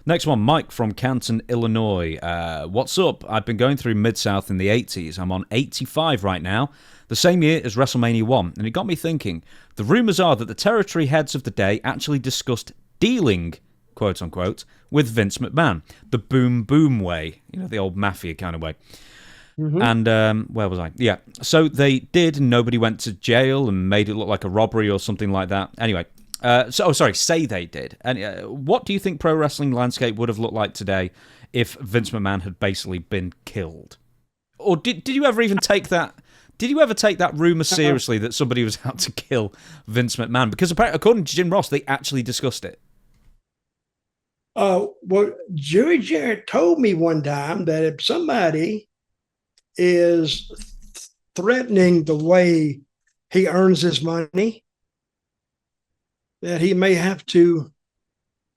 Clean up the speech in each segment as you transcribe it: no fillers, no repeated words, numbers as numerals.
Next one, Mike from Canton, Illinois. What's up? I've been going through Mid-South in the 80s. I'm on 85 right now, the same year as WrestleMania 1. And it got me thinking, the rumours are that the territory heads of the day actually discussed dealing, quote-unquote, with Vince McMahon. The boom boom way. You know, the old mafia kind of way. Mm-hmm. And where was I? Yeah. So they did, and nobody went to jail and made it look like a robbery or something like that. Anyway. Say they did. And what do you think pro wrestling landscape would have looked like today if Vince McMahon had basically been killed? Or did you ever even take that? Did you ever take that rumor seriously that somebody was out to kill Vince McMahon? Because apparently, according to Jim Ross, they actually discussed it. Well, Jerry Jarrett told me one time that if somebody is threatening the way he earns his money, that he may have to, of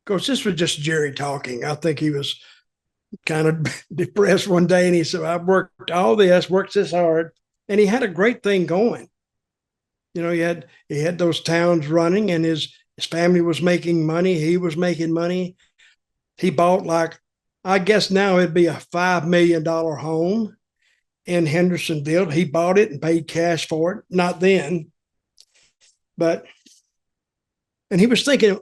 course, this was just Jerry talking. I think he was kind of depressed one day and he said, I've worked all this, worked this hard. And he had a great thing going. You know, he had those towns running and his family was making money. He was making money. He bought I guess now it'd be a $5 million home in Hendersonville. He bought it and paid cash for it. Not then, and he was thinking,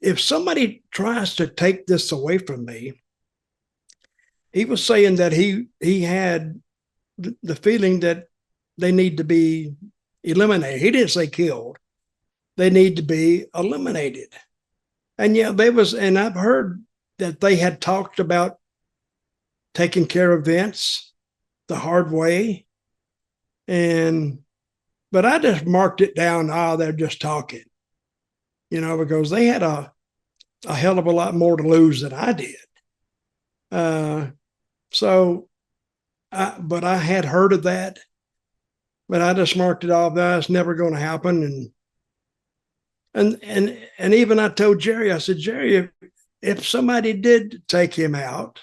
if somebody tries to take this away from me, he was saying that he had the feeling that they need to be eliminated. He didn't say killed. They need to be eliminated. And yeah, and I've heard that they had talked about taking care of Vince the hard way. But I just marked it down. They're just talking. You know, because they had a hell of a lot more to lose than I did. But I had heard of that, but I just marked it off. That's never going to happen. And even I told Jerry, I said, Jerry, if somebody did take him out,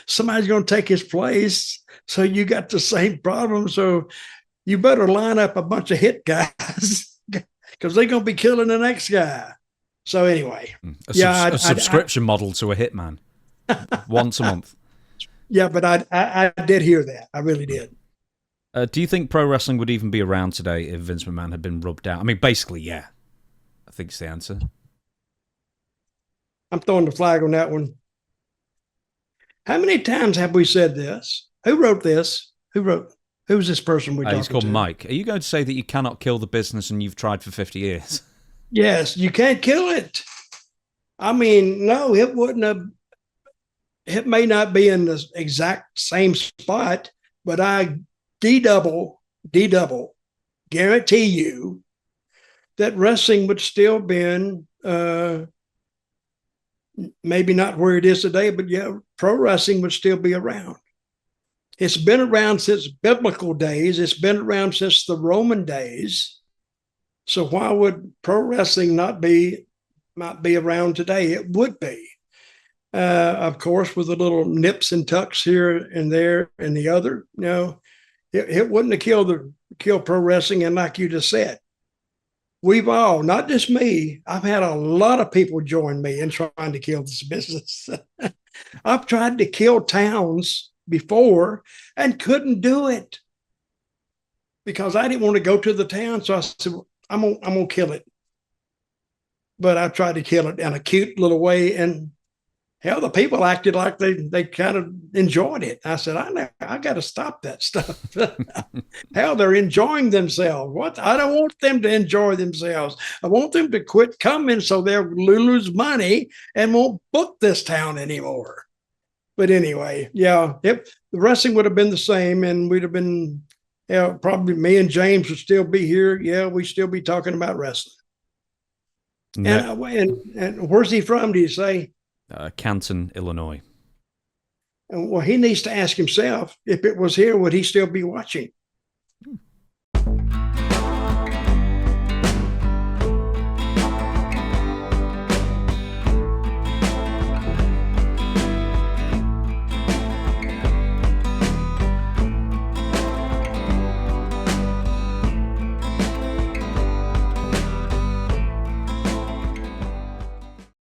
somebody's going to take his place. So you got the same problem. So you better line up a bunch of hit guys. Because they're going to be killing the next guy. So anyway. A subscription model to a hitman. Once a month. Yeah, but I did hear that. I really did. Do you think pro wrestling would even be around today if Vince McMahon had been rubbed out? I mean, basically, yeah. I think it's the answer. I'm throwing the flag on that one. How many times have we said this? Who wrote this? Who's this person we're talking to? He's called Mike. Are you going to say that you cannot kill the business and you've tried for 50 years? Yes, you can't kill it. I mean, no, it wouldn't have. It may not be in the exact same spot, but I double guarantee you that wrestling would still been maybe not where it is today, but yeah, pro wrestling would still be around. It's been around since biblical days. It's been around since the Roman days. So why would pro wrestling not be around today? It would be. Of course, with the little nips and tucks here and there and the other, it wouldn't have killed pro wrestling. And like you just said, we've all, not just me, I've had a lot of people join me in trying to kill this business. I've tried to kill towns before and couldn't do it because I didn't want to go to the town. So I said, I'm gonna kill it. But I tried to kill it in a cute little way, and hell, the people acted like they kind of enjoyed it. I said, I got to stop that stuff. Hell, they're enjoying themselves. What? I don't want them to enjoy themselves. I want them to quit coming so they'll lose money and won't book this town anymore. But anyway, yeah, the wrestling would have been the same, and we'd have been, probably me and James would still be here. Yeah, we'd still be talking about wrestling. No. And where's he from, do you say? Canton, Illinois. Well, he needs to ask himself, if it was here, would he still be watching?